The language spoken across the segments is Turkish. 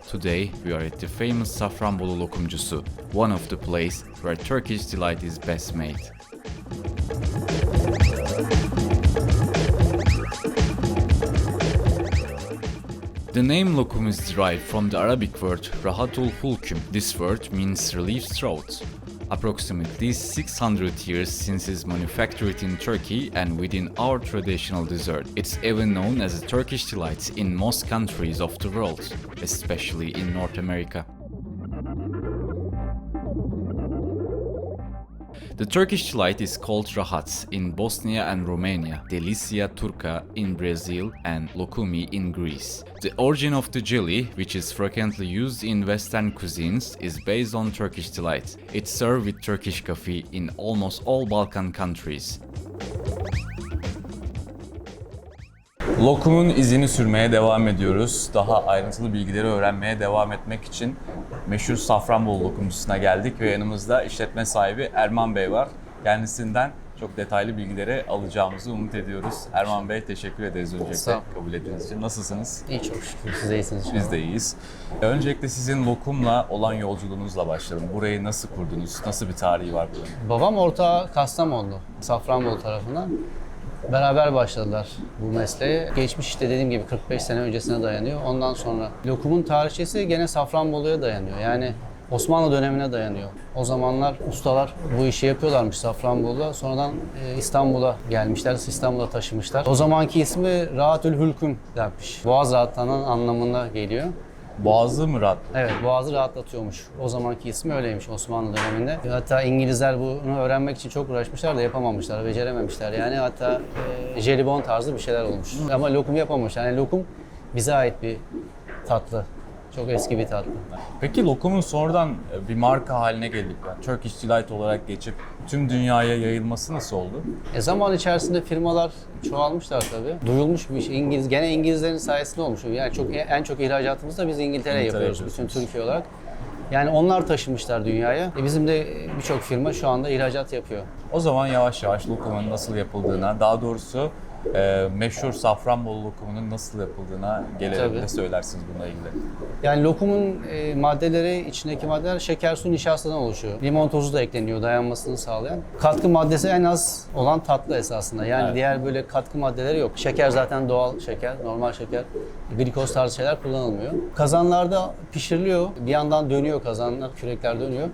Today we are at the famous Safranbolu Lokumcusu, one of the place where Turkish delight is best made. The name lokum is derived from the Arabic word rahatul hulkum. This word means relief throat. Approximately 600 years since it's manufactured in Turkey and within our traditional dessert. It's even known as a Turkish delight in most countries of the world, especially in North America. The Turkish delight is called rahat in Bosnia and Romania, delicia turca in Brazil, and lokumi in Greece. The origin of the jelly, which is frequently used in Western cuisines, is based on Turkish delight. It's served with Turkish coffee in almost all Balkan countries. Lokumun izini sürmeye devam ediyoruz. Daha ayrıntılı bilgileri öğrenmeye devam etmek için meşhur Safranbolu Lokumcusuna geldik ve yanımızda işletme sahibi Erman Bey var. Kendisinden çok detaylı bilgileri alacağımızı umut ediyoruz. Erman Bey, teşekkür ederiz öncelikle kabul ettiğiniz için. Nasılsınız? İyi, çok şükür. Siz de iyisiniz. Biz de iyiyiz. Öncelikle sizin lokumla olan yolculuğunuzla başlayalım. Burayı nasıl kurdunuz? Nasıl bir tarihi var buranın? Babam ortağı Kastamonlu, Safranbolu tarafından. Beraber başladılar bu mesleğe. Geçmiş işte dediğim gibi 45 sene öncesine dayanıyor. Ondan sonra lokumun tarihçesi gene Safranbolu'ya dayanıyor. Yani Osmanlı dönemine dayanıyor. O zamanlar ustalar bu işi yapıyorlarmış Safranbolu'da. Sonradan İstanbul'a gelmişler, İstanbul'a taşımışlar. O zamanki ismi Rahatül Hülküm denmiş. Boğaz rahatlanan anlamına geliyor. Boğazı mı rahat? Evet, boğazı rahatlatıyormuş. O zamanki ismi öyleymiş Osmanlı döneminde. Hatta İngilizler bunu öğrenmek için çok uğraşmışlar da yapamamışlar, becerememişler. Yani hatta jelibon tarzı bir şeyler olmuş. Ama lokum yapamamış. Yani lokum bize ait bir tatlı. Çok eski bir tatlı. Peki lokumun sonradan bir marka haline gelip Turkish Delight olarak geçip tüm dünyaya yayılması nasıl oldu? Zaman içerisinde firmalar çoğalmışlar tabii. Duyulmuş bir şey. Gene İngilizlerin sayesinde olmuş. Yani en çok ihracatımızı da biz İngiltere'ye yapıyoruz bütün Türkiye olarak. Yani onlar taşımışlar dünyaya. Bizim de birçok firma şu anda ihracat yapıyor. O zaman yavaş yavaş lokumun nasıl yapıldığına, daha doğrusu meşhur Safranbolu lokumunun nasıl yapıldığına gelelim. Tabii. Ne söylersiniz bununla ilgili? Yani lokumun maddeleri, içindeki maddeler şeker, su, nişastadan oluşuyor. Limon tozu da ekleniyor dayanmasını sağlayan. Katkı maddesi en az olan tatlı esasında. Yani Evet. diğer böyle katkı maddeleri yok. Şeker zaten doğal şeker, normal şeker. Glikoz tarzı şeyler kullanılmıyor. Kazanlarda pişiriliyor. Bir yandan dönüyor kazanlar, kürekler dönüyor.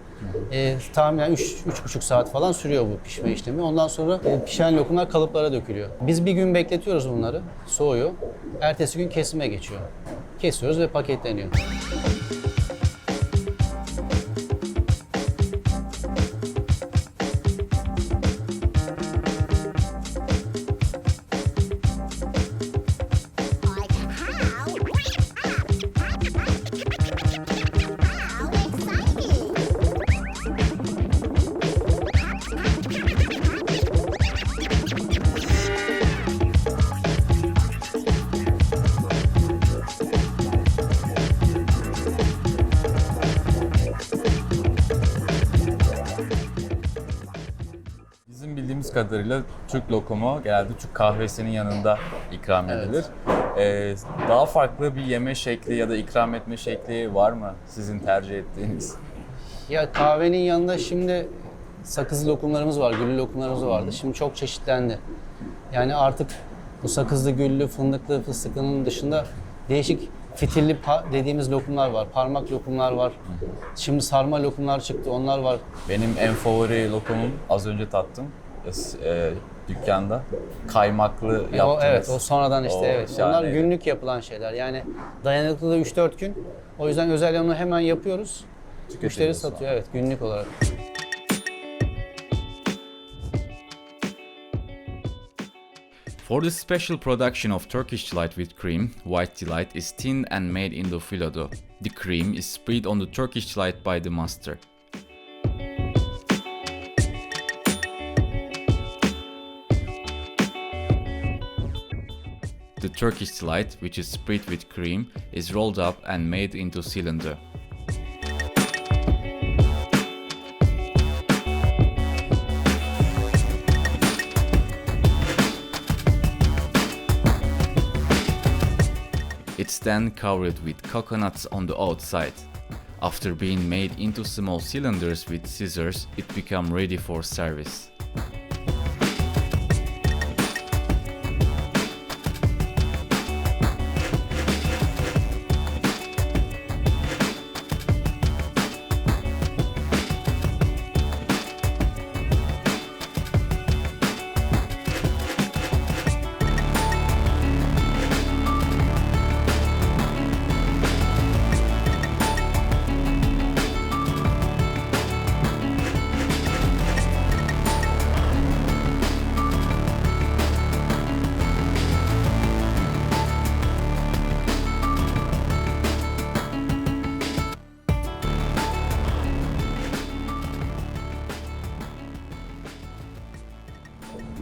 Tahminen 3,5 saat falan sürüyor bu pişme işlemi. Ondan sonra pişen lokumlar kalıplara dökülüyor. Biz bir gün bekletiyoruz bunları, soğuyor. Ertesi gün kesime geçiyor. Kesiyoruz ve paketleniyor. Bizim bildiğimiz kadarıyla Türk lokumu genelde Türk kahvesinin yanında ikram edilir. Daha farklı bir yeme şekli ya da ikram etme şekli var mı sizin tercih ettiğiniz? Ya kahvenin yanında şimdi sakızlı lokumlarımız var, güllü lokumlarımız vardı. Şimdi çok çeşitlendi. Yani artık bu sakızlı, güllü, fındıklı, fıstıklının dışında değişik fitilli dediğimiz lokumlar var. Parmak lokumlar var. Şimdi sarma lokumlar çıktı, onlar var. Benim en favori lokumum az önce tattım dükkanda. Kaymaklı yaptınız. Evet, o sonradan işte evet. Onlar şahane. günlük yapılan şeyler. Yani dayanıklılığı 3-4 gün. O yüzden özel onu hemen yapıyoruz. Müşteri satıyor evet günlük olarak. For the special production of Turkish delight with cream, white delight is tinned and made into filo dough. The cream is spread on the Turkish delight by the master. The Turkish delight, which is spread with cream, is rolled up and made into cylinder. It's then covered with coconuts on the outside. After being made into small cylinders with scissors, it becomes ready for service.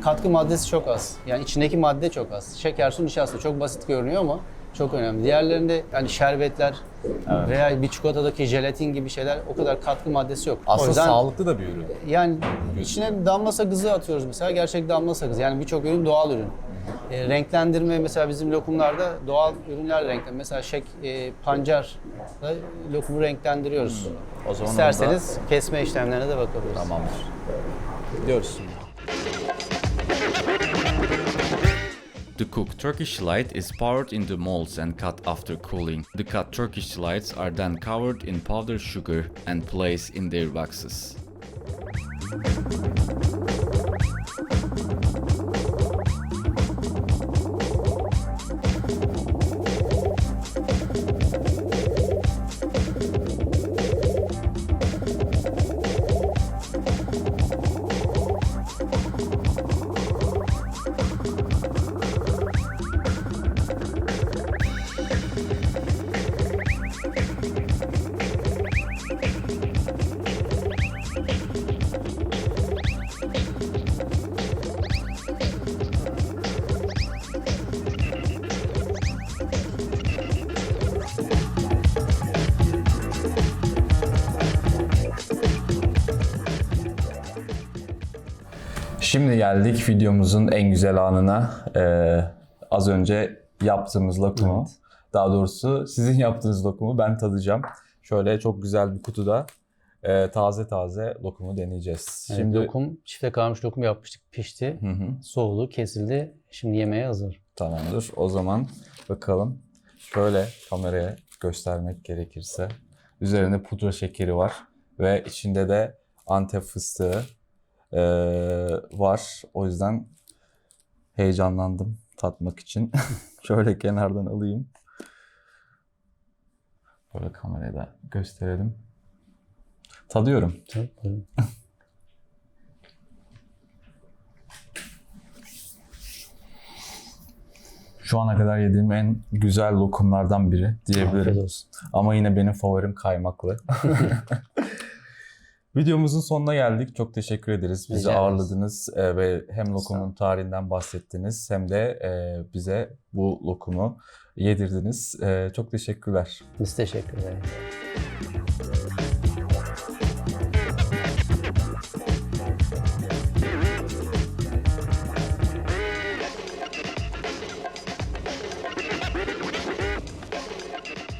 Katkı maddesi çok az. Yani içindeki madde çok az. Şeker, su, nişasta çok basit görünüyor ama çok önemli. Diğerlerinde yani şerbetler veya bir çikolatadaki jelatin gibi şeyler o kadar katkı maddesi yok. Aslında O yüzden sağlıklı da bir ürün. yani içine damla sakızı atıyoruz mesela. Gerçek damla sakızı. Yani birçok ürün doğal ürün. Renklendirme mesela bizim lokumlarda doğal ürünler renklendirme. Mesela pancarla lokumu renklendiriyoruz. O zaman İsterseniz kesme işlemlerine de bakabiliriz. Tamamdır. Gidiyoruz şimdi. The cooked Turkish delight is poured into molds and cut after cooling. The cut Turkish delights are then covered in powdered sugar and placed in their boxes. Şimdi geldik videomuzun en güzel anına. Az önce yaptığımız lokumu, daha doğrusu sizin yaptığınız lokumu ben tadacağım. Şöyle çok güzel bir kutuda taze taze lokumu deneyeceğiz. Evet, Şimdi lokum, çifte kavrulmuş lokum yapmıştık, pişti, soğudu, kesildi. Şimdi yemeğe hazır. tamamdır. O zaman bakalım. Şöyle kameraya göstermek gerekirse. Üzerinde pudra şekeri var ve içinde de Antep fıstığı var. O yüzden heyecanlandım tatmak için. Şöyle kenardan alayım. Böyle kameraya da gösterelim. Tadıyorum. Tabii, buyurun. Şu ana kadar yediğim en güzel lokumlardan biri diyebilirim. Afiyet olsun. Ama yine benim favorim kaymaklı. Videomuzun sonuna geldik. Çok teşekkür ederiz. Bizi Rica ederiz. ağırladınız ve hem lokumun tarihinden bahsettiniz hem de bize bu lokumu yedirdiniz. Çok teşekkürler. Biz teşekkür ederiz.